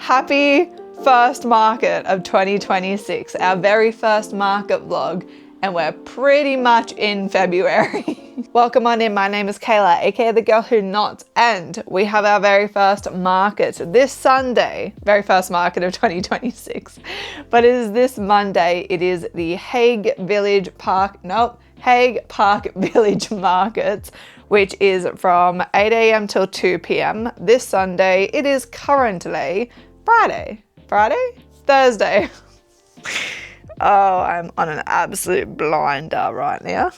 Happy first market of 2026, our very first market vlog, and we're pretty much in February. Welcome on in, my name is Kayla, aka TheGirlWhoKnots, and we have our very first market this Sunday, very first market of 2026. But it is this Monday, it is the Hague Park Village Markets, which is from 8 AM till 2 PM. This Sunday, it is currently Thursday. Oh, I'm on an absolute blinder right now.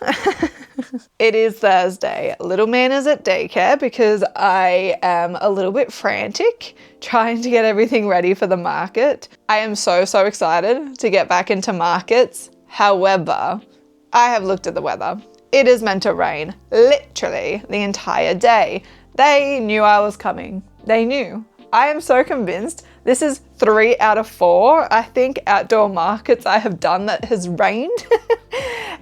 It is Thursday. Little man is at daycare because I am a little bit frantic trying to get everything ready for the market. I am so excited to get back into markets. However, I have looked at the weather. It is meant to rain literally the entire day. They knew I was coming. They knew. I am so convinced this is 3 out of 4, I think, outdoor markets I have done that has rained.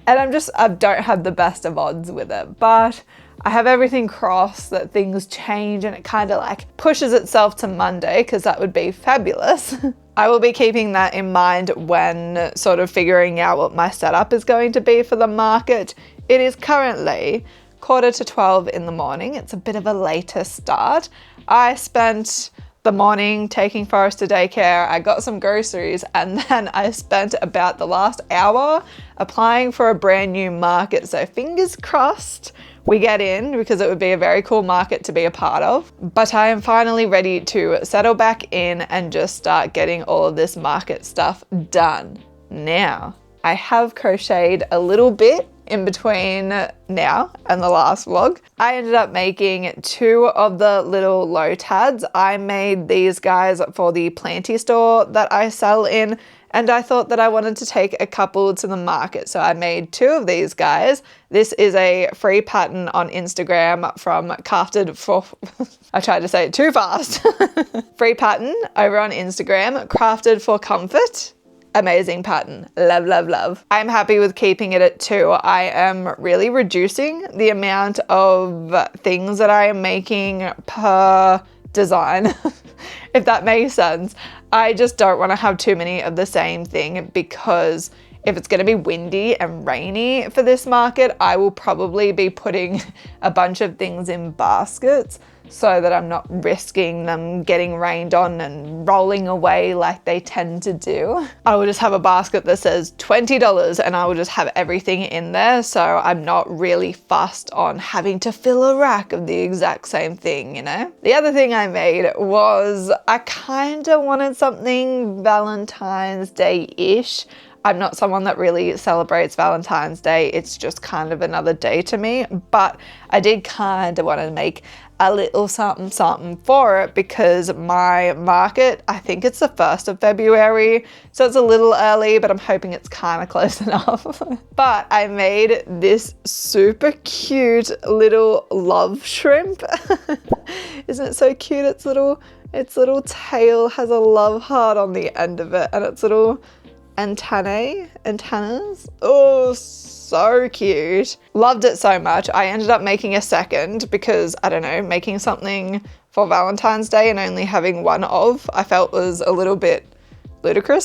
And I don't have the best of odds with it, but I have everything crossed that things change and it kind of like pushes itself to Monday, because that would be fabulous. I will be keeping that in mind when sort of figuring out what my setup is going to be for the market. It is currently 11:45 in the morning. It's a bit of a later start. I spent the morning taking Forrest to daycare, I got some groceries, and then I spent about the last hour applying for a brand new market. So fingers crossed we get in, because it would be a very cool market to be a part of. But I am finally ready to settle back in and just start getting all of this market stuff done. Now, I have crocheted a little bit in between now and the last vlog. I ended up making 2 of the little Lotads. I made these guys for the planty store that I sell in, and I thought that I wanted to take a couple to the market. So I made 2 of these guys. This is a free pattern on Instagram from Crafted for, I tried to say it too fast. Free pattern over on Instagram, Crafted for Comfort. Amazing pattern. Love, love, love. I'm happy with keeping it at 2. I am really reducing the amount of things that I am making per design, if that makes sense. I just don't want to have too many of the same thing, because if it's going to be windy and rainy for this market, I will probably be putting a bunch of things in baskets so that I'm not risking them getting rained on and rolling away like they tend to do. I will just have a basket that says $20 and I will just have everything in there, so I'm not really fussed on having to fill a rack of the exact same thing, you know? The other thing I made was I kind of wanted something Valentine's Day-ish. I'm not someone that really celebrates Valentine's Day. It's just kind of another day to me, but I did kind of want to make a little something for it, because my market, I think it's the 1st of February, so it's a little early, but I'm hoping it's kind of close enough. But I made this super cute little love shrimp. Isn't it so cute? Its little tail has a love heart on the end of it, and its little antennas. Oh, so cute. Loved it so much. I ended up making a second because, I don't know, making something for Valentine's Day and only having one of, I felt was a little bit ludicrous.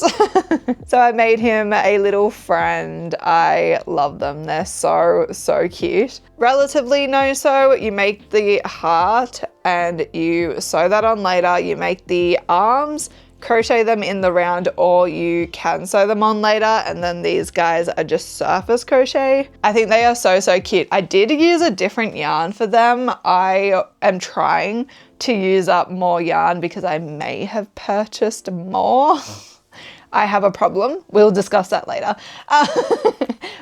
So I made him a little friend. I love them. They're so cute. Relatively no-sew. You make the heart and you sew that on later. You make the arms, crochet them in the round, or you can sew them on later, and then these guys are just surface crochet. I think they are so cute. I did use a different yarn for them. I am trying to use up more yarn because I may have purchased more. I have a problem. We'll discuss that later.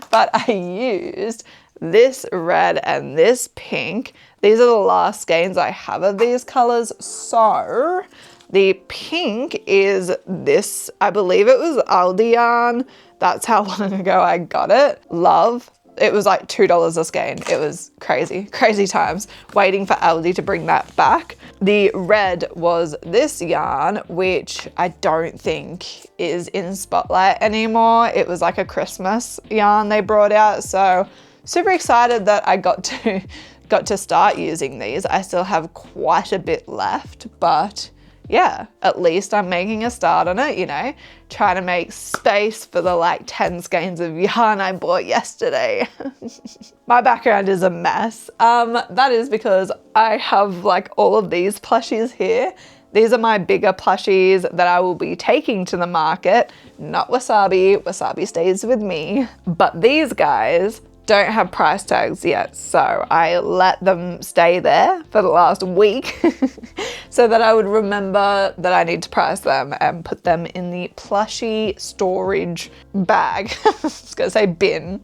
But I used this red and this pink. These are the last skeins I have of these colors. So the pink is this, I believe it was Aldi yarn. That's how long ago I got it. Love. It was like $2 a skein. It was crazy times waiting for Aldi to bring that back. The red was this yarn, which I don't think is in Spotlight anymore. It was like a Christmas yarn they brought out. So super excited that I got to start using these. I still have quite a bit left, but yeah, at least I'm making a start on it, you know, trying to make space for the like 10 skeins of yarn I bought yesterday. My background is a mess. That is because I have like all of these plushies here. These are my bigger plushies that I will be taking to the market, not Wasabi. Wasabi stays with me. But these guys don't have price tags yet, so I let them stay there for the last week so that I would remember that I need to price them and put them in the plushie storage bag. I was gonna say bin.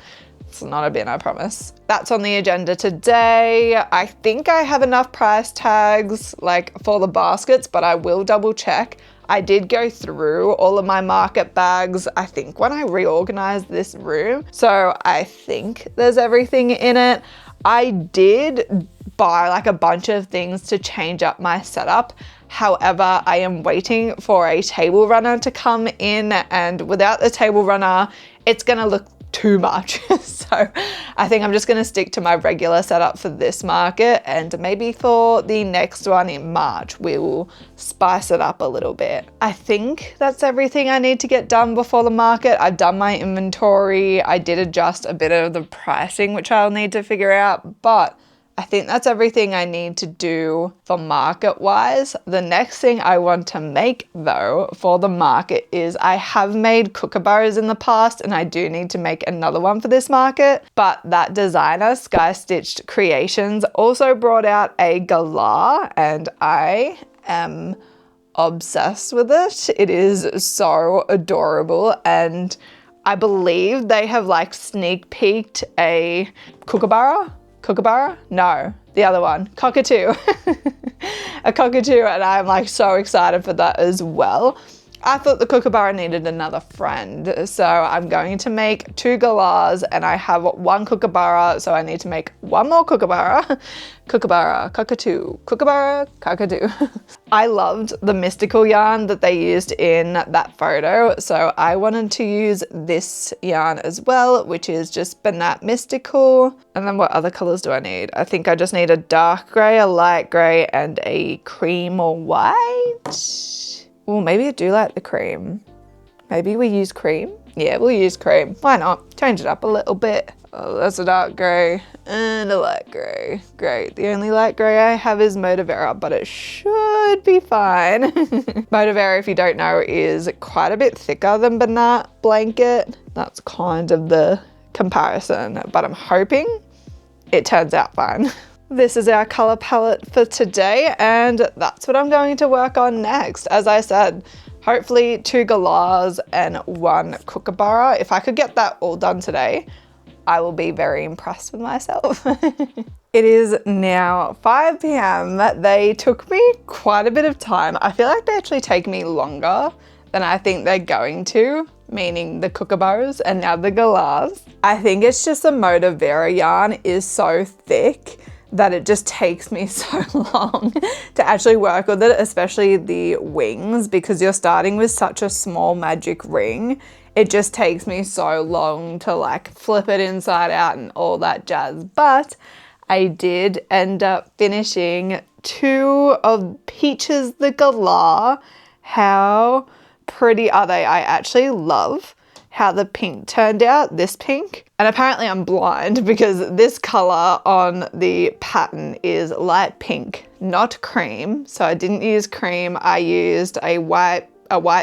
It's not a bin, I promise. That's on the agenda today. I think I have enough price tags like for the baskets, but I will double check. I did go through all of my market bags, I think when I reorganized this room. So I think there's everything in it. I did buy like a bunch of things to change up my setup. However, I am waiting for a table runner to come in, and without the table runner, it's gonna look too much. So I think I'm just gonna stick to my regular setup for this market, and maybe for the next one in March, we will spice it up a little bit. I think that's everything I need to get done before the market. I've done my inventory. I did adjust a bit of the pricing, which I'll need to figure out, but I think that's everything I need to do for market wise. The next thing I want to make though for the market is I have made kookaburras in the past, and I do need to make another one for this market. But that designer, Sky Stitched Creations, also brought out a Galah, and I am obsessed with it. It is so adorable, and I believe they have like sneak peeked a Kookaburra? No, the other one, cockatoo. A cockatoo, and I'm like so excited for that as well. I thought the Kookaburra needed another friend, so I'm going to make 2 Galahs, and I have 1 Kookaburra, so I need to make 1 more Kookaburra. Kookaburra, cockatoo, Kookaburra, cockatoo. I loved the mystical yarn that they used in that photo, so I wanted to use this yarn as well, which is just Banat Mystical. And then what other colors do I need? I think I just need a dark gray, a light gray, and a cream or white. Well, maybe I do like the cream. Maybe we use cream? Yeah, we'll use cream. Why not? Change it up a little bit. Oh, that's a dark grey and a light grey. Great. The only light grey I have is Motivera, but it should be fine. Motivera, if you don't know, is quite a bit thicker than Banat Blanket. That's kind of the comparison, but I'm hoping it turns out fine. This is our color palette for today, and that's what I'm going to work on next. As I said, hopefully 2 Galahs and 1 Kookaburra. If I could get that all done today, I will be very impressed with myself. It is now 5 p.m. They took me quite a bit of time. I feel like they actually take me longer than I think they're going to, meaning the Kookaburras and now the Galahs. I think it's just the Motivera yarn is so thick that it just takes me so long to actually work with it, especially the wings, because you're starting with such a small magic ring. It just takes me so long to like flip it inside out and all that jazz. But I did end up finishing 2 of Peaches the Galah. How pretty are they? I actually love how the pink turned out, this pink. And apparently I'm blind because this color on the pattern is light pink, not cream. So I didn't use cream, I used a white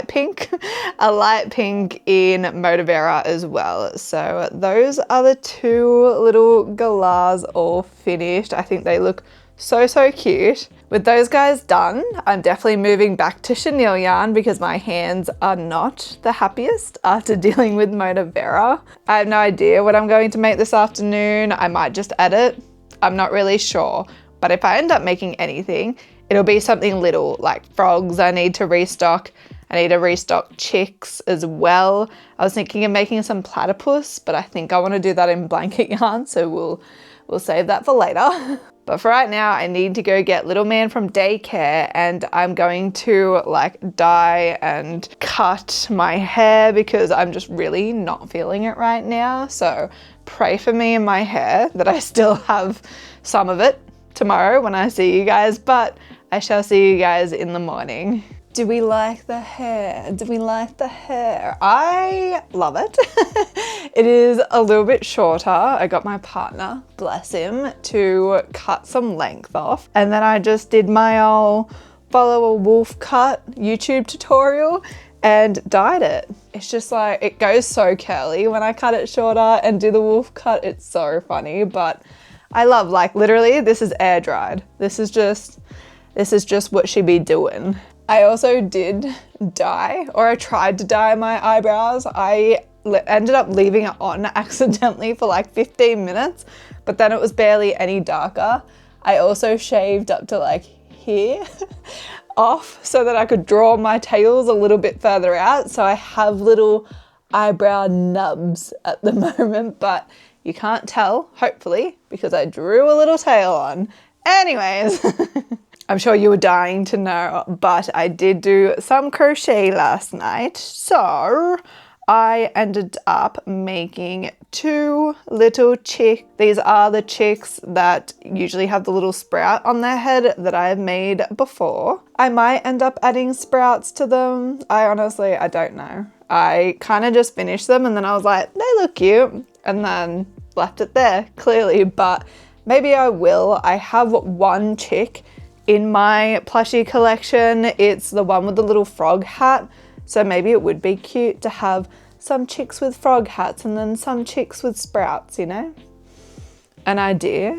pink, a light pink in Motivera as well. So those are the 2 little Galahs all finished. I think they look so cute. With those guys done, I'm definitely moving back to chenille yarn because my hands are not the happiest after dealing with Motivera. I have no idea what I'm going to make this afternoon. I might just edit. I'm not really sure. But if I end up making anything, it'll be something little like frogs I need to restock. I need to restock chicks as well. I was thinking of making some platypus, but I think I want to do that in blanket yarn, so we'll save that for later. But for right now, I need to go get little man from daycare, and I'm going to like dye and cut my hair because I'm just really not feeling it right now. So pray for me and my hair that I still have some of it tomorrow when I see you guys, but I shall see you guys in the morning. Do we like the hair? Do we like the hair? I love it. It is a little bit shorter. I got my partner, bless him, to cut some length off. And then I just did my old follow a wolf cut YouTube tutorial and dyed it. It's just like, it goes so curly when I cut it shorter and do the wolf cut. It's so funny, but I love, like, literally this is air dried. This is just what she be doing. I also did dye, or I tried to dye my eyebrows. I ended up leaving it on accidentally for like 15 minutes, but then it was barely any darker. I also shaved up to like here off so that I could draw my tails a little bit further out. So I have little eyebrow nubs at the moment, but you can't tell, hopefully, because I drew a little tail on. Anyways. I'm sure you were dying to know, but I did do some crochet last night. So I ended up making 2 little chicks. These are the chicks that usually have the little sprout on their head that I have made before. I might end up adding sprouts to them. I don't know. I kind of just finished them and then I was like, they look cute, and then left it there, clearly, but maybe I will. I have one chick in my plushie collection. It's the one with the little frog hat. So maybe it would be cute to have some chicks with frog hats and then some chicks with sprouts, you know? An idea.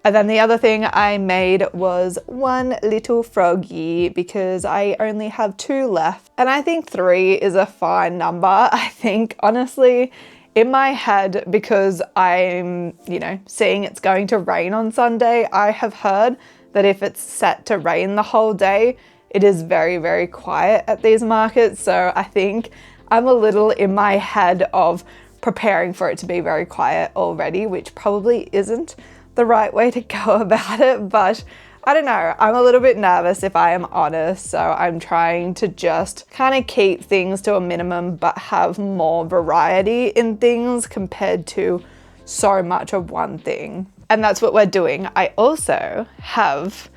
And then the other thing I made was 1 little froggy because I only have 2 left. And I think 3 is a fine number. I think, honestly, in my head, because I'm, seeing it's going to rain on Sunday, I have heard that if it's set to rain the whole day, it is very, very quiet at these markets. So I think I'm a little in my head of preparing for it to be very quiet already, which probably isn't the right way to go about it. But I don't know, I'm a little bit nervous if I am honest. So I'm trying to just kind of keep things to a minimum, but have more variety in things compared to so much of one thing. And that's what we're doing. I also have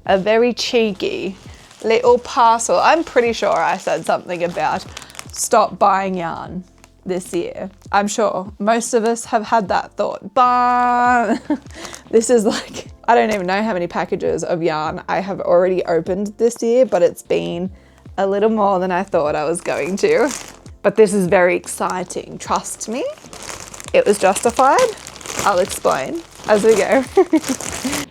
a very cheeky little parcel. I'm pretty sure I said something about stop buying yarn this year. I'm sure most of us have had that thought, but this is like, I don't even know how many packages of yarn I have already opened this year, but it's been a little more than I thought I was going to. But this is very exciting. Trust me, it was justified. I'll explain as we go.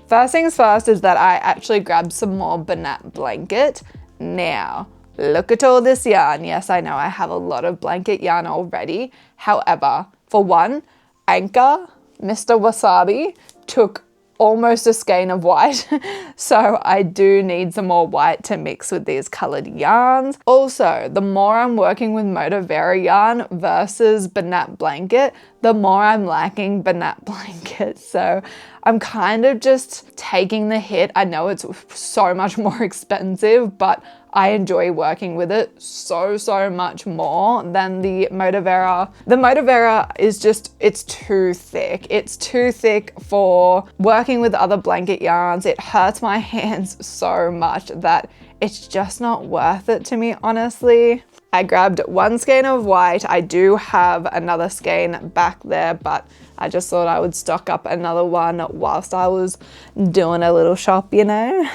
First things first is that I actually grabbed some more Banat blanket. Now, look at all this yarn. Yes, I know I have a lot of blanket yarn already. However, for one, Anchor, Mr. Wasabi, took almost a skein of white. So I do need some more white to mix with these colored yarns. Also, the more I'm working with Motor Vera yarn versus Banat blanket, the more I'm lacking Banat blanket. So I'm kind of just taking the hit. I know it's so much more expensive, but I enjoy working with it so much more than the Motor Vera. The Motor Vera is just, it's too thick. It's too thick for working with other blanket yarns. It hurts my hands so much that it's just not worth it to me, honestly. I grabbed 1 skein of white. I do have another skein back there, but I just thought I would stock up another one whilst I was doing a little shop, you know?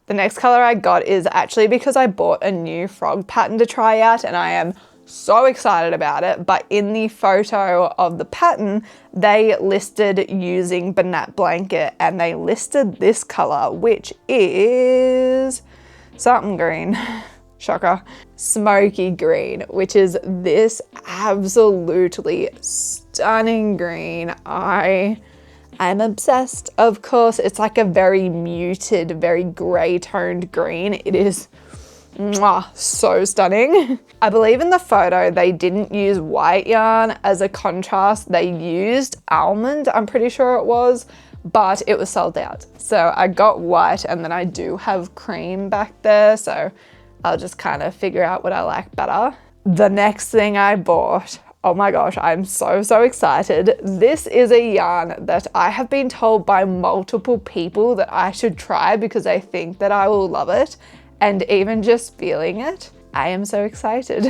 The next color I got is actually because I bought a new frog pattern to try out and I am so excited about it. But in the photo of the pattern, they listed using Banat blanket and they listed this color, which is something green. Shocker. Smoky green, which is this absolutely stunning green. I'm obsessed. Of course, it's like a very muted, very gray toned green. It is so stunning. I believe in the photo they didn't use white yarn as a contrast. They used almond, I'm pretty sure it was, but it was sold out. So I got white and then I do have cream back there. So I'll just kind of figure out what I like better. The next thing I bought, oh my gosh, I'm so excited. This is a yarn that I have been told by multiple people that I should try because they think that I will love it. And even just feeling it, I am so excited.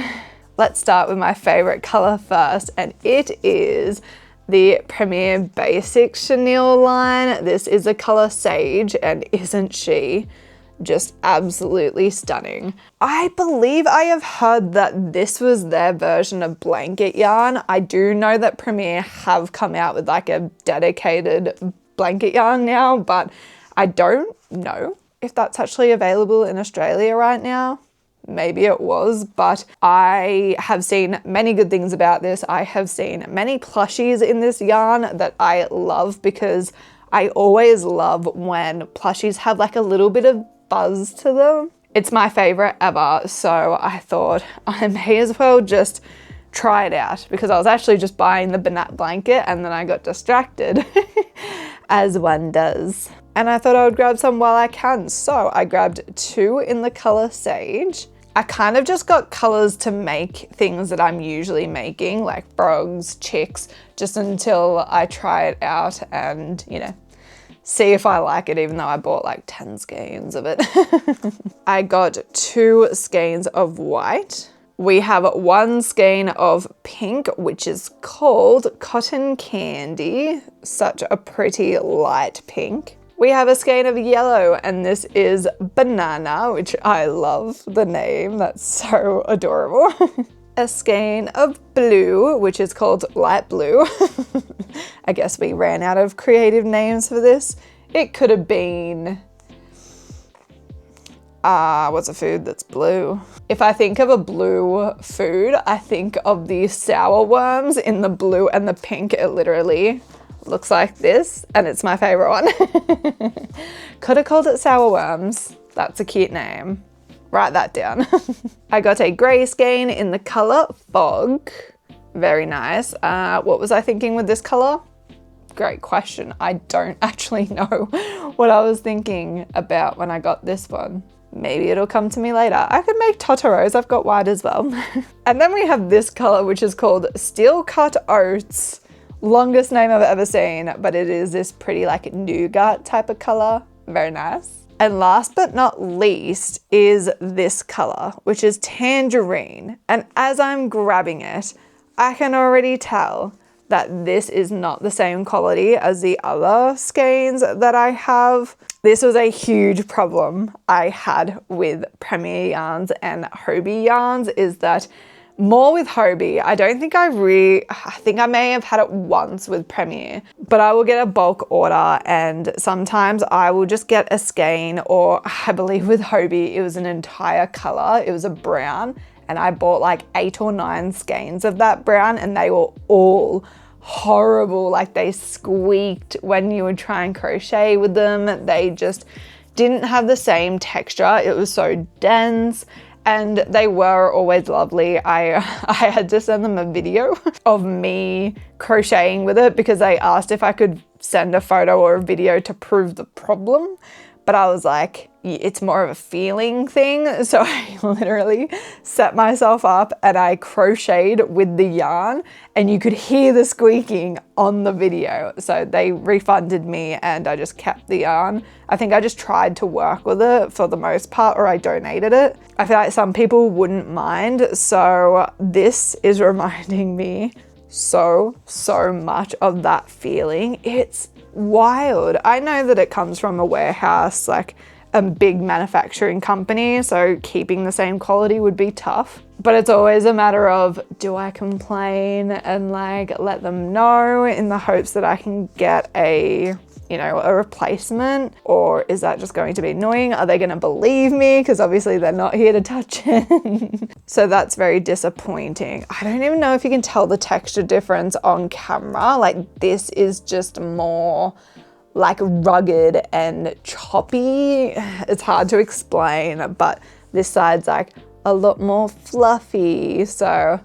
Let's start with my favorite color first, and it is the Premier Basics chenille line. This is a color Sage, and isn't she just absolutely stunning? I believe I have heard that this was their version of blanket yarn. I do know that Premier have come out with like a dedicated blanket yarn now, but I don't know if that's actually available in Australia right now. Maybe it was, but I have seen many good things about this. I have seen many plushies in this yarn that I love, because I always love when plushies have like a little bit of buzz to them. It's my favorite ever, so I thought I may as well just try it out, because I was actually just buying the Banat blanket and then I got distracted as one does. And I thought I would grab some while I can. So I grabbed 2 in the color Sage. I kind of just got colors to make things that I'm usually making, like frogs, chicks, just until I try it out and, you know, see if I like it, even though I bought like 10 skeins of it. I got 2 skeins of white. We have 1 skein of pink, which is called Cotton Candy. Such a pretty light pink. We have a skein of yellow, and this is Banana, which I love the name. That's so adorable. A skein of blue, which is called Light Blue. I guess we ran out of creative names for this. It could have been, what's a food that's blue? If I think of a blue food, I think of the sour worms in the blue and the pink. It literally looks like this, and it's my favorite one. Could have called it sour worms. That's a cute name. Write that down. I got a grey skein in the color Fog. Very nice. What was I thinking with this color? Great question. I don't actually know what I was thinking about when I got this one. Maybe it'll come to me later. I could make Totoros. I've got white as well. And then we have this color, which is called Steel Cut Oats. Longest name I've ever seen, but it is this pretty like nougat type of color. Very nice. And last but not least is this color, which is Tangerine. And as I'm grabbing it, I can already tell that this is not the same quality as the other skeins that I have. This was a huge problem I had with Premier yarns and Hobie yarns, is that more with Hobie, I don't think I think I may have had it once with Premier, but I will get a bulk order and sometimes I will just get a skein, or I believe with Hobie, it was an entire color. It was a brown, and I bought like 8 or 9 skeins of that brown, and they were all horrible. Like they squeaked when you would try and crochet with them. They just didn't have the same texture. It was so dense. And they were always lovely. I had to send them a video of me crocheting with it because they asked if I could send a photo or a video to prove the problem. But I was like, it's more of a feeling thing. So I literally set myself up and I crocheted with the yarn, and you could hear the squeaking on the video. So they refunded me and I just kept the yarn. I think I just tried to work with it for the most part, or I donated it. I feel like some people wouldn't mind. So this is reminding me so much of that feeling. It's wild. I know that it comes from a warehouse, like a big manufacturing company, so keeping the same quality would be tough. But it's always a matter of, do I complain and like let them know in the hopes that I can get a, you know, a replacement? Or is that just going to be annoying? Are they going to believe me? Because obviously they're not here to touch it. So that's very disappointing. I don't even know if you can tell the texture difference on camera. Like this is just more like rugged and choppy. It's hard to explain, but this side's like a lot more fluffy. So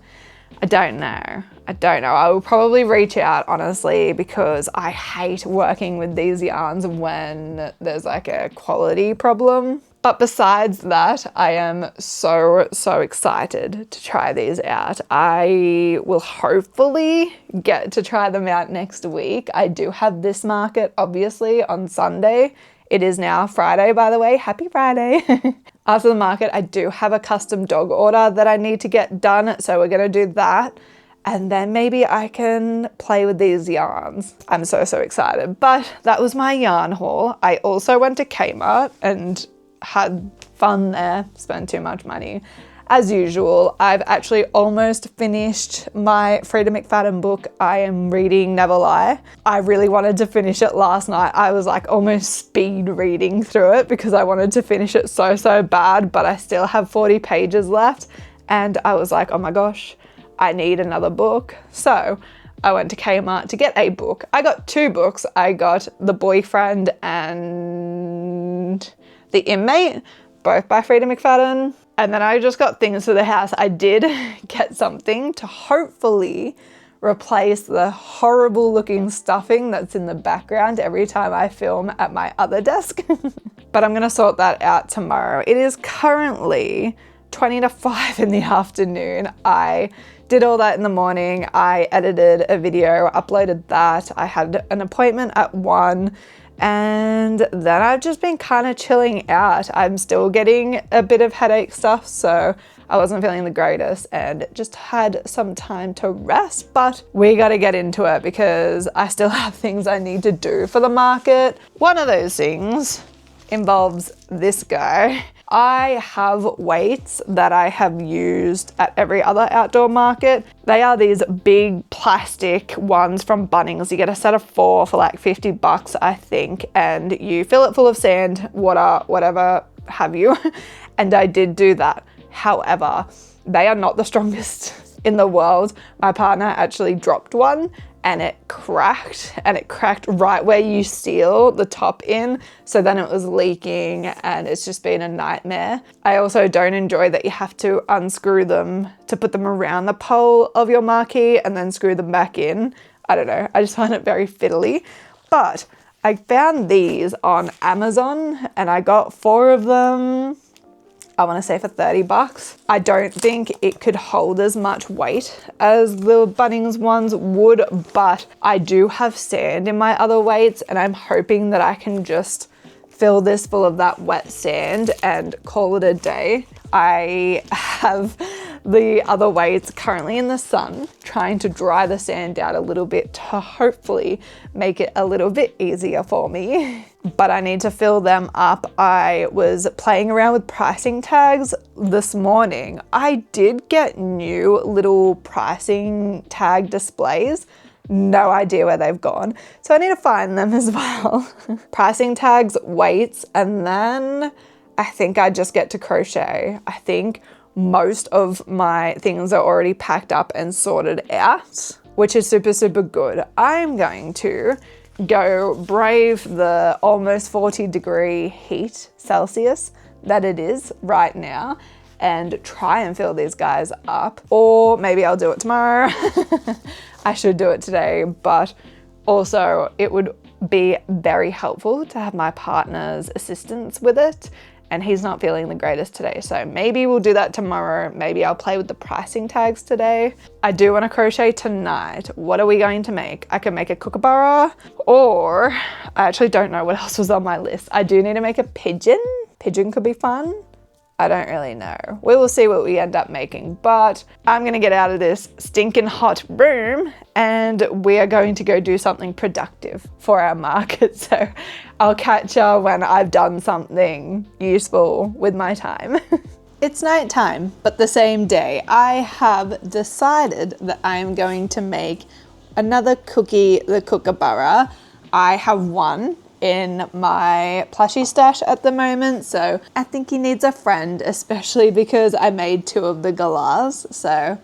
I don't know. I will probably reach out, honestly, because I hate working with these yarns when there's like a quality problem. But besides that, I am so excited to try these out. I will hopefully get to try them out next week. I do have this market, obviously, on Sunday. It is now Friday, by the way. Happy Friday. After the market, I do have a custom dog order that I need to get done, so we're gonna do that. And then maybe I can play with these yarns. I'm so excited. But that was my yarn haul. I also went to Kmart and had fun there, spent too much money. As usual, I've actually almost finished my Frida McFadden book. I am reading Never Lie. I really wanted to finish it last night. I was like almost speed reading through it because I wanted to finish it so bad, but I still have 40 pages left. And I was like, oh my gosh, I need another book. So I went to Kmart to get a book. I got 2 books. I got The Boyfriend and The Inmate, both by Frida McFadden. And then I just got things for the house. I did get something to hopefully replace the horrible looking stuffing that's in the background every time I film at my other desk. But I'm gonna sort that out tomorrow. It is currently 20 to 5 in the afternoon. I did all that in the morning. I edited a video, uploaded that. I had an appointment at 1. And then I've just been kind of chilling out. I'm still getting a bit of headache stuff, so I wasn't feeling the greatest and just had some time to rest, but we got to get into it because I still have things I need to do for the market. One of those things involves this guy. I have weights that I have used at every other outdoor market. They are these big plastic ones from Bunnings. You get a set of 4 for like 50 bucks, I think, and you fill it full of sand, water, whatever have you. And I did do that. However, they are not the strongest in the world. My partner actually dropped one and it cracked right where you seal the top in. So then it was leaking and it's just been a nightmare. I also don't enjoy that you have to unscrew them to put them around the pole of your marquee and then screw them back in. I don't know, I just find it very fiddly. But I found these on Amazon and I got 4 of them. I want to say for 30 bucks. I don't think it could hold as much weight as the Bunnings ones would, but I do have sand in my other weights and I'm hoping that I can just fill this full of that wet sand and call it a day. I have the other weights currently in the sun, trying to dry the sand out a little bit to hopefully make it a little bit easier for me. But I need to fill them up. I was playing around with pricing tags this morning. I did get new little pricing tag displays. No idea where they've gone. So I need to find them as well. Pricing tags, weights, and then I think I just get to crochet. I think most of my things are already packed up and sorted out, which is super good. I'm going to go brave the almost 40-degree heat Celsius that it is right now and try and fill these guys up. Or maybe I'll do it tomorrow. I should do it today, but also it would be very helpful to have my partner's assistance with it. And he's not feeling the greatest today. So maybe we'll do that tomorrow. Maybe I'll play with the pricing tags today. I do want to crochet tonight. What are we going to make? I can make a kookaburra, or I actually don't know what else was on my list. I do need to make a pigeon. Pigeon could be fun. I don't really know. We will see what we end up making, but I'm gonna get out of this stinking hot room and we are going to go do something productive for our market. So I'll catch you when I've done something useful with my time. It's nighttime, but the same day, I have decided that I'm going to make another cookie, the Kookaburra. I have one in my plushie stash at the moment, so I think he needs a friend, especially because I made 2 of the Galahs, so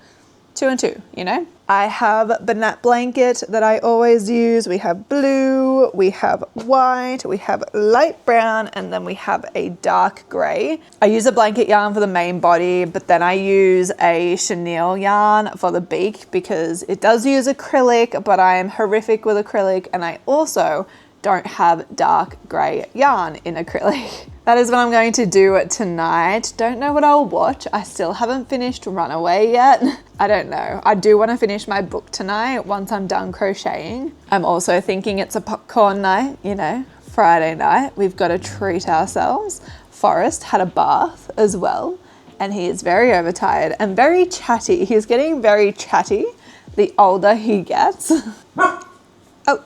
2 and 2, you know? I have the net blanket that I always use. We have blue, we have white, we have light brown, and then we have a dark gray. I use a blanket yarn for the main body, but then I use a chenille yarn for the beak because it does use acrylic, but I am horrific with acrylic, and I also don't have dark grey yarn in acrylic. That is what I'm going to do tonight. Don't know what I'll watch. I still haven't finished Runaway yet. I don't know. I do want to finish my book tonight once I'm done crocheting. I'm also thinking it's a popcorn night, you know, Friday night. We've got to treat ourselves. Forrest had a bath as well, and he is very overtired and very chatty. He's getting very chatty the older he gets. Oh,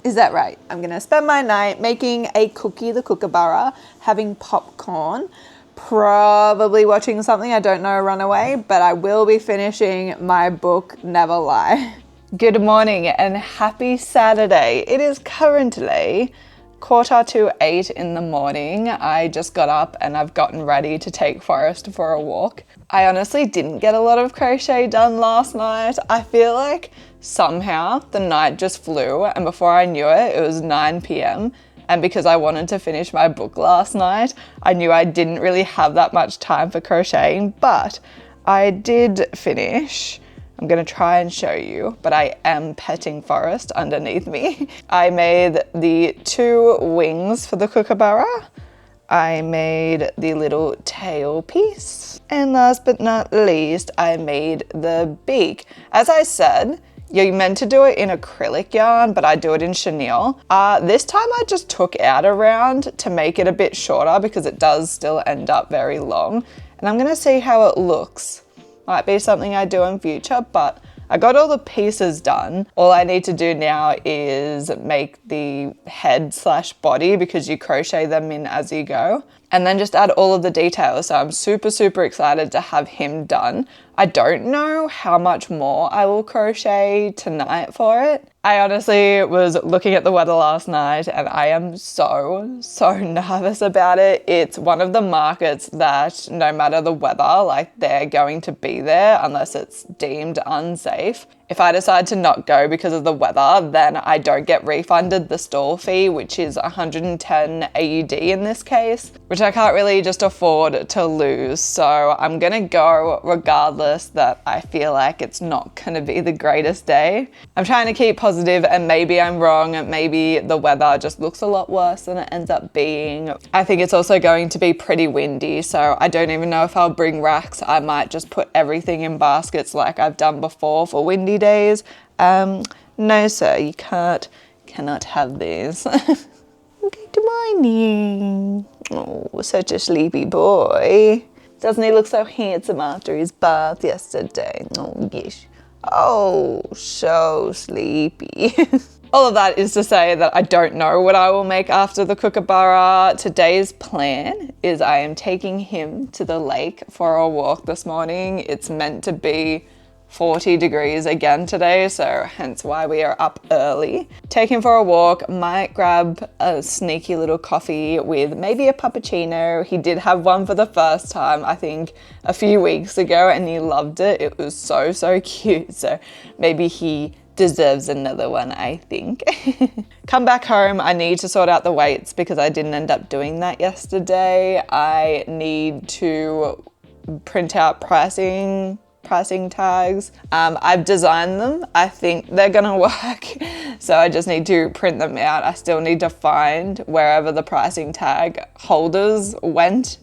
is that right? I'm gonna spend my night making a cookie, the Kookaburra, having popcorn, probably watching something, I don't know, Runaway, but I will be finishing my book, Never Lie. Good morning and happy Saturday. It is currently 7:45 in the morning. I just got up and I've gotten ready to take Forrest for a walk. I honestly didn't get a lot of crochet done last night. I feel like somehow the night just flew, and before I knew it, it was 9 p.m. And because I wanted to finish my book last night, I knew I didn't really have that much time for crocheting, but I did finish. I'm gonna try and show you, but I am petting Forrest underneath me. I made the 2 wings for the Kookaburra. I made the little tail piece. And last but not least, I made the beak. As I said, you're meant to do it in acrylic yarn, but I do it in chenille. This time I just took out a round to make it a bit shorter because it does still end up very long. And I'm gonna see how it looks. Might be something I do in future, but I got all the pieces done. All I need to do now is make the head/body because you crochet them in as you go, and then just add all of the details. So I'm super, super excited to have him done. I don't know how much more I will crochet tonight for it. I honestly was looking at the weather last night and I am so nervous about it. It's one of the markets that no matter the weather, like they're going to be there unless it's deemed unsafe. If I decide to not go because of the weather, then I don't get refunded the stall fee, which is 110 AUD in this case, which I can't really just afford to lose. So I'm gonna go regardless that I feel like it's not gonna be the greatest day. I'm trying to keep positive and maybe I'm wrong. Maybe the weather just looks a lot worse than it ends up being. I think it's also going to be pretty windy, so I don't even know if I'll bring racks. I might just put everything in baskets like I've done before for windy days. No sir, you cannot have these. Good morning. Oh, such a sleepy boy. Doesn't he look so handsome after his bath yesterday? Oh yes. Oh, so sleepy. All of that is to say that I don't know what I will make after the Kookaburra. Today's plan is I am taking him to the lake for a walk this morning. It's meant to be 40 degrees again today, so hence why we are up early. Take him for a walk, might grab a sneaky little coffee with maybe a puppuccino. He did have one for the first time, I think a few weeks ago, and he loved it. It was so cute, so maybe he deserves another one, I think. Come back home, I need to sort out the weights because I didn't end up doing that yesterday. I need to print out pricing tags. I've designed them. I think they're gonna work. So I just need to print them out. I still need to find wherever the pricing tag holders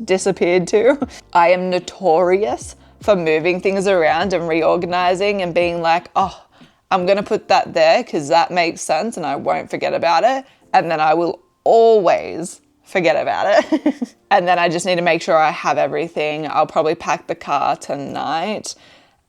disappeared to. I am notorious for moving things around and reorganizing and being like, oh, I'm gonna put that there because that makes sense and I won't forget about it. And then I will always forget about it. And then I just need to make sure I have everything. I'll probably pack the car tonight.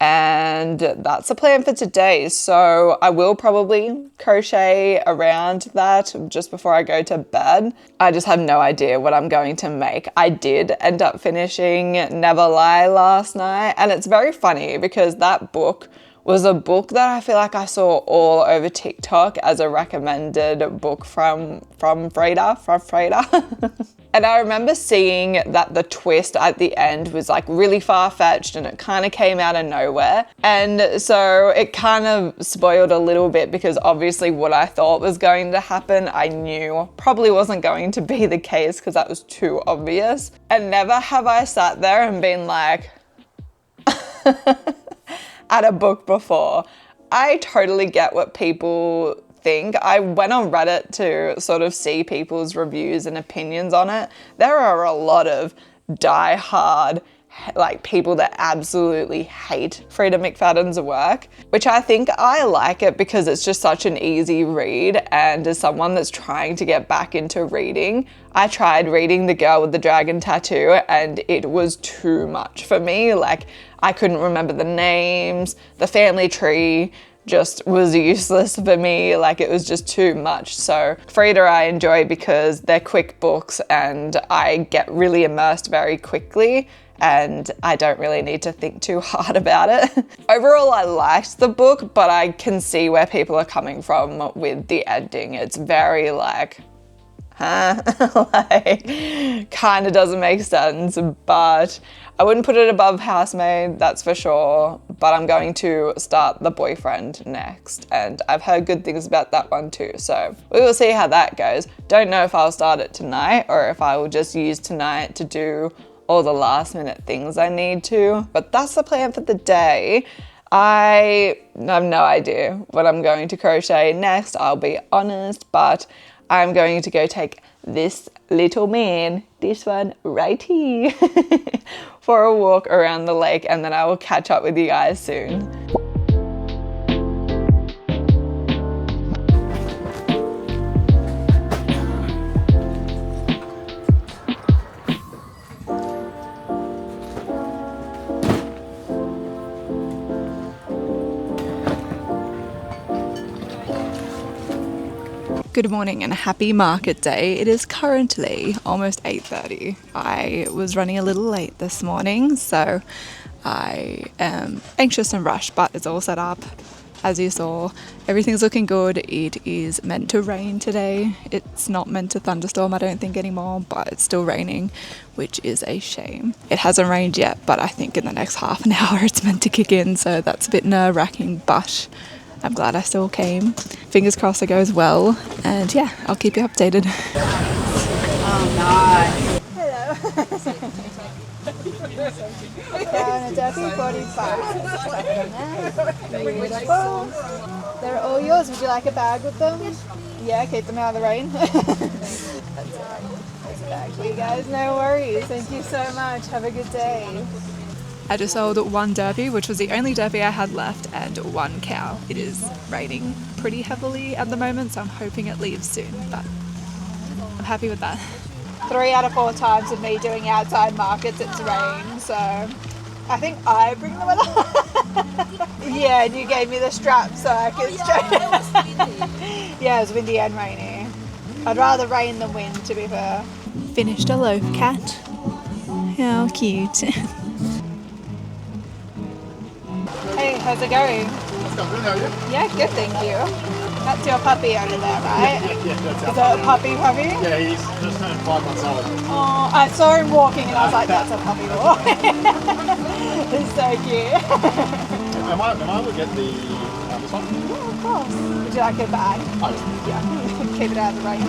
And that's the plan for today. So I will probably crochet around that just before I go to bed. I just have no idea what I'm going to make. I did end up finishing Never Lie last night. And it's very funny because that book was a book that I feel like I saw all over TikTok as a recommended book from Freda. And I remember seeing that the twist at the end was like really far-fetched and it kind of came out of nowhere. And so it kind of spoiled a little bit because obviously what I thought was going to happen, I knew probably wasn't going to be the case because that was too obvious. And never have I sat there and been like, at a book before. I totally get what people think. I went on Reddit to sort of see people's reviews and opinions on it. There are a lot of die-hard like people that absolutely hate Frida McFadden's work, which I think I like it because it's just such an easy read, and as someone that's trying to get back into reading, I tried reading The Girl with the Dragon Tattoo and it was too much for me. Like I couldn't remember the names, the family tree just was useless for me, like it was just too much. So Frida I enjoy because they're quick books and I get really immersed very quickly and I don't really need to think too hard about it. Overall, I liked the book, but I can see where people are coming from with the ending. It's very like, huh? Like, kind of doesn't make sense, but I wouldn't put it above Housemaid, that's for sure, but I'm going to start The Boyfriend next, and I've heard good things about that one too, so we will see how that goes. Don't know if I'll start it tonight or if I will just use tonight to do all the last minute things I need to, but that's the plan for the day. I have no idea what I'm going to crochet next, I'll be honest, but I'm going to go take this little man, this one right here, for a walk around the lake, and then I will catch up with you guys soon. Good morning and happy market day. It is currently almost 8:30. I was running a little late this morning, so I am anxious and rushed, but it's all set up. As you saw, everything's looking good. It is meant to rain today. It's not meant to thunderstorm, I don't think, anymore, but it's still raining, which is a shame. It hasn't rained yet, but I think in the next half an hour it's meant to kick in, so that's a bit nerve-wracking, but I'm glad I still came. Fingers crossed it goes well, and yeah, I'll keep you updated. Oh, nice. Hello. Down a Duffy 45. Beautiful. They're all yours. Would you like a bag with them? Yeah, keep them out of the rain. There's a bag for you guys. No worries. Thank you so much. Have a good day. I just sold one derby, which was the only derby I had left, and one cow. It is raining pretty heavily at the moment, so I'm hoping it leaves soon, but I'm happy with that. 3 out of 4 times of me doing outside markets, it's rained, so I think I bring the weather. Yeah, and you gave me the strap so I could straight. Yeah, it was windy and rainy. I'd rather rain than wind, to be fair. Finished a loaf cat. How cute. Hey, how's it going? Let's go. Good, how are you? Yeah, good, thank you. That's your puppy over there, right? Yeah, that's Is that a puppy? Yeah, he's just turned 5 months old. Oh, I saw him walking and I was like, that's a puppy walk. It's so cute. Am I able to get this one? Yeah, of course. Would you like a bag? Oh, yes. Yeah, keep it out of the rain.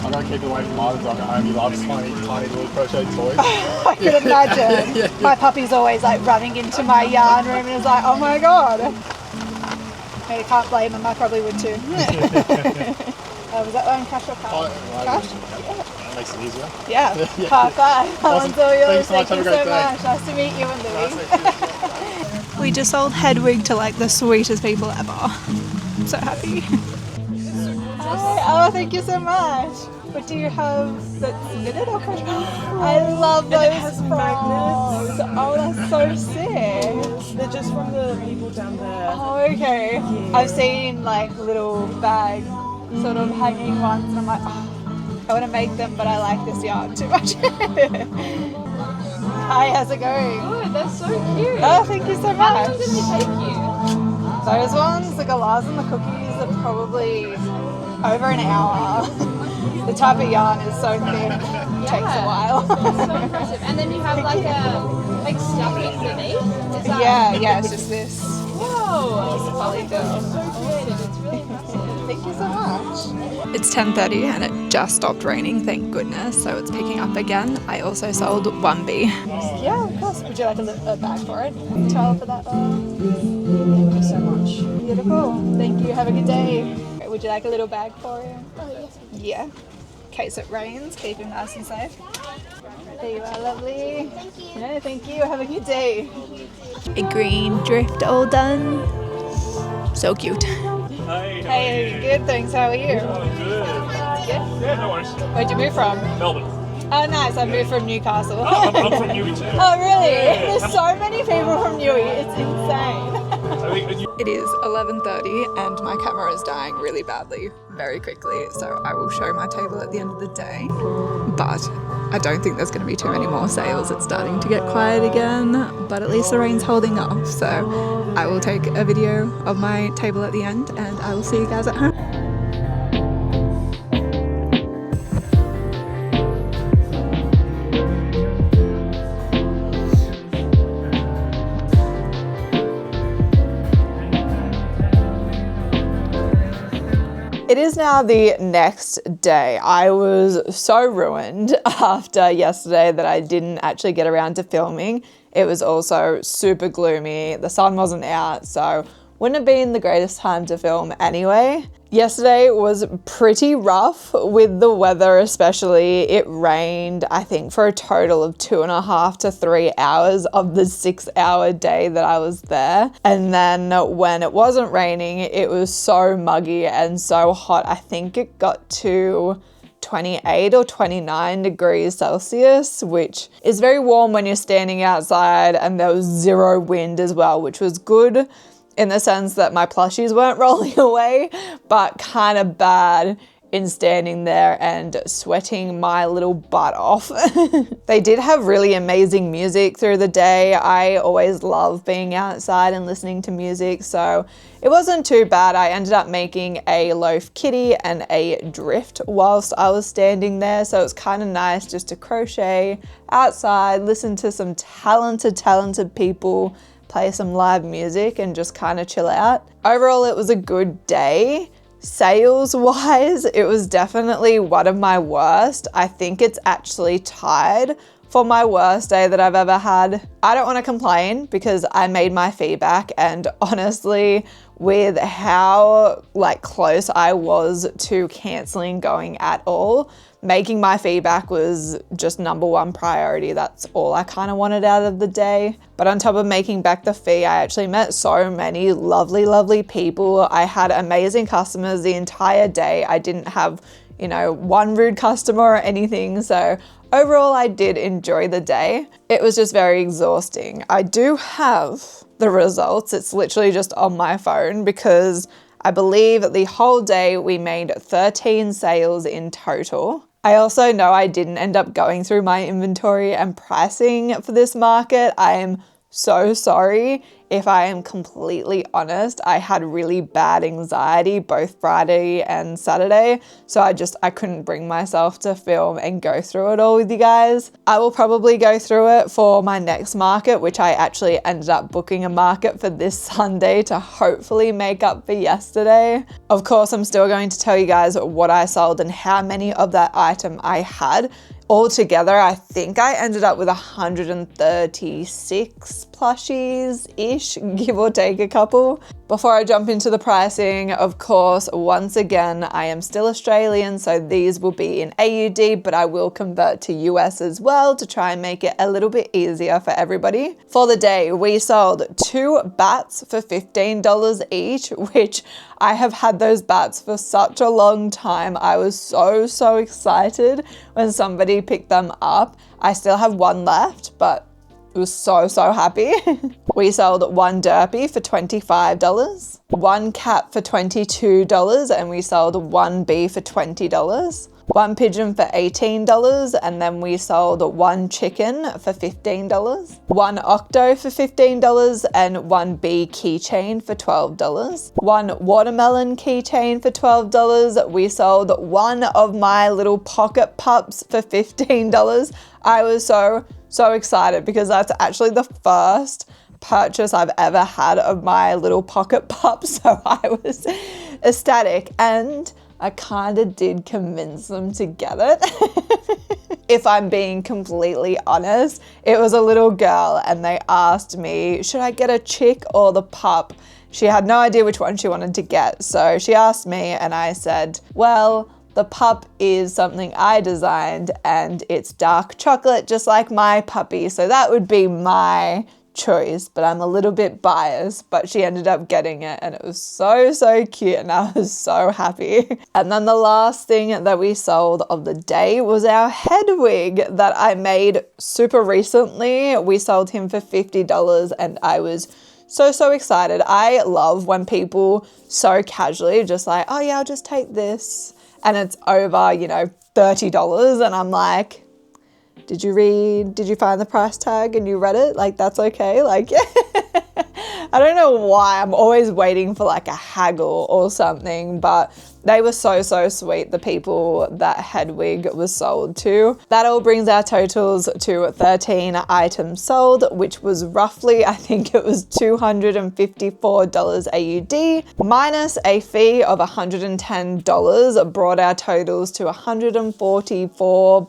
I'm going to keep it away from Martin's dog at home. He loves tiny little crochet toys. I can imagine. Yeah. My puppy's always like running into my yarn room and is like, oh my god. I can't blame him, I probably would too. Was that one cash or card? Cash? Yeah. That makes it easier. Yeah. Yeah. High five. That Awesome. one's all yours. Thanks so much. Have a great day. Much. Nice to meet you and Louie. We just sold Hedwig to like the sweetest people ever. I'm so happy. Hi. Oh, thank you so much. What do you have that's knitted or crochet? I love those frogs. Oh, that's so sick. They're just from the people down there. Oh, okay. Yeah. I've seen like little bag sort of hanging ones and I'm like, oh, I want to make them, but I like this yarn too much. Hi, how's it going? Good, that's so cute. Oh, thank you so How much. long did it take you? Those ones, the galahs and the cookies, are probably over an hour. The type of yarn is so thin, it takes a while. That's so impressive. And then you have like a stuffing underneath. Is that? Yeah, it's just this. Whoa. Poly girl. So creative. It's really impressive. Thank you so much. It's 10:30 and it just stopped raining, thank goodness, so it's picking up again. I also sold one bee. Yeah, of course. Would you like a bag for it? Towel for that? Thank you so much. Beautiful. Thank you. Have a good day. Would you like a little bag for him? Oh, yes. Yeah. In case it rains, keep him nice and safe. There you are, lovely. Thank you. No, thank you. Have a good day. A green drift all done. So cute. Hi. Hey, good, thanks. How are you? Oh, good. Yeah. Yeah, no worries. Where'd you move from? Melbourne. Oh, nice. I moved from Newcastle. Oh, I'm from Newey too. Oh, really? Yeah. There's so many people from Newey. It's insane. I think you. It is 11:30 and my camera is dying really badly, very quickly, so I will show my table at the end of the day. But I don't think there's going to be too many more sales. It's starting to get quiet again, but at least the rain's holding off, so I will take a video of my table at the end and I will see you guys at home. It is now the next day. I was so ruined after yesterday that I didn't actually get around to filming. It was also super gloomy. The sun wasn't out, so wouldn't have been the greatest time to film anyway. Yesterday was pretty rough with the weather, especially. It rained, I think, for a total of 2.5 to 3 hours of the 6-hour day that I was there. And then when it wasn't raining, it was so muggy and so hot. I think it got to 28 or 29 degrees Celsius, which is very warm when you're standing outside, and there was zero wind as well, which was good in the sense that my plushies weren't rolling away, but kind of bad in standing there and sweating my little butt off. They did have really amazing music through the day. I always love being outside and listening to music, so it wasn't too bad. I ended up making a loaf kitty and a drift whilst I was standing there, so it's kind of nice just to crochet outside, listen to some talented people, play some live music and just kind of chill out. Overall, it was a good day. Sales wise, it was definitely one of my worst. I think it's actually tied for my worst day that I've ever had. I don't want to complain because I made my feedback, and honestly, with how close I was to canceling going at all, making my feedback was just #1 priority. That's all I kind of wanted out of the day. But on top of making back the fee, I actually met so many lovely people. I had amazing customers the entire day. I didn't have, one rude customer or anything. So overall, I did enjoy the day. It was just very exhausting. I do have the results. It's literally just on my phone because I believe the whole day we made 13 sales in total. I also know I didn't end up going through my inventory and pricing for this market. I am so sorry. If I am completely honest, I had really bad anxiety both Friday and Saturday, so I couldn't bring myself to film and go through it all with you guys. I will probably go through it for my next market, which I actually ended up booking a market for this Sunday to hopefully make up for yesterday. Of course, I'm still going to tell you guys what I sold and how many of that item I had. Altogether, I think I ended up with 136 plushies-ish, give or take a couple. Before I jump into the pricing, of course, once again, I am still Australian, so these will be in AUD, but I will convert to US as well to try and make it a little bit easier for everybody. For the day, we sold 2 bats for $15 each, which I have had those bats for such a long time. I was so excited when somebody picked them up. I still have one left, but I was so happy. We sold 1 derpy for $25, 1 cat for $22, and we sold 1 bee for $20. 1 pigeon for $18, and then we sold 1 chicken for $15, 1 octo for $15, and 1 bee keychain for $12, 1 watermelon keychain for $12. We sold 1 of my little pocket pups for $15. I was so excited because that's actually the first purchase I've ever had of my little pocket pup, so I was ecstatic, and I kind of did convince them to get it. If I'm being completely honest, it was a little girl and they asked me, should I get a chick or the pup? She had no idea which one she wanted to get, so she asked me and I said, well, The pup is something I designed and it's dark chocolate, just like my puppy. So that would be my choice, but I'm a little bit biased, but she ended up getting it and it was so cute and I was so happy. And then the last thing that we sold of the day was our head wig that I made super recently. We sold him for $50 and I was so excited. I love when people so casually just like, oh yeah, I'll just take this, and it's over, you know, $30 and I'm like, did you find the price tag and you read it? Like, that's okay. Like, I don't know why I'm always waiting for like a haggle or something, but they were so sweet, the people that head wig was sold to. That all brings our totals to 13 items sold, which was roughly, I think it was $254 AUD, minus a fee of $110, brought our totals to $144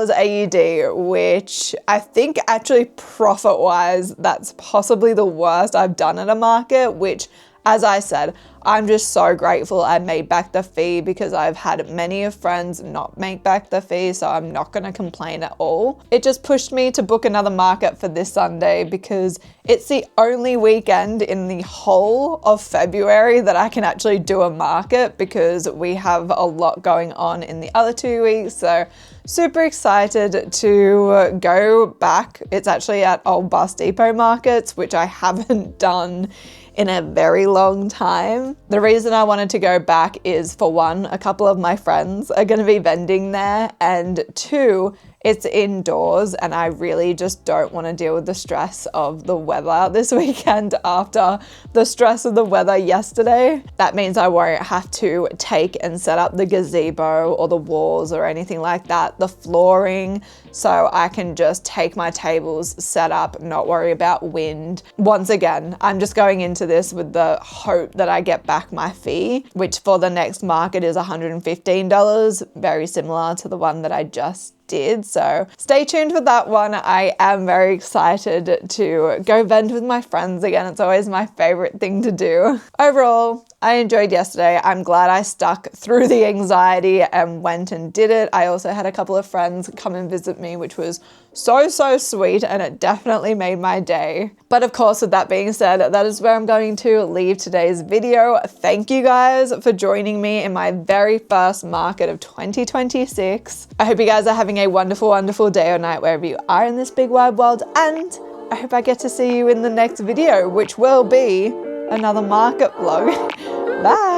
AUD, which I think actually profit-wise, that's possibly the worst I've done at a market, which, as I said, I'm just so grateful I made back the fee because I've had many of friends not make back the fee, so I'm not going to complain at all. It just pushed me to book another market for this Sunday because it's the only weekend in the whole of February that I can actually do a market because we have a lot going on in the other 2 weeks. So super excited to go back. It's actually at Old Bus Depot markets, which I haven't done in a very long time. The reason I wanted to go back is, for one, a couple of my friends are going to be vending there, and two, it's indoors and I really just don't want to deal with the stress of the weather this weekend after the stress of the weather yesterday. That means I won't have to take and set up the gazebo or the walls or anything like that, the flooring, so I can just take my tables, set up, not worry about wind. Once again, I'm just going into this with the hope that I get back my fee, which for the next market is $115, very similar to the one that I just did. So stay tuned for that one. I am very excited to go vend with my friends again. It's always my favorite thing to do. Overall, I enjoyed yesterday. I'm glad I stuck through the anxiety and went and did it. I also had a couple of friends come and visit me, which was so sweet, and it definitely made my day. But of course, with that being said, that is where I'm going to leave today's video. Thank you guys for joining me in my very first market of 2026. I hope you guys are having a wonderful day or night wherever you are in this big wide world, and I hope I get to see you in the next video, which will be another market vlog. Bye.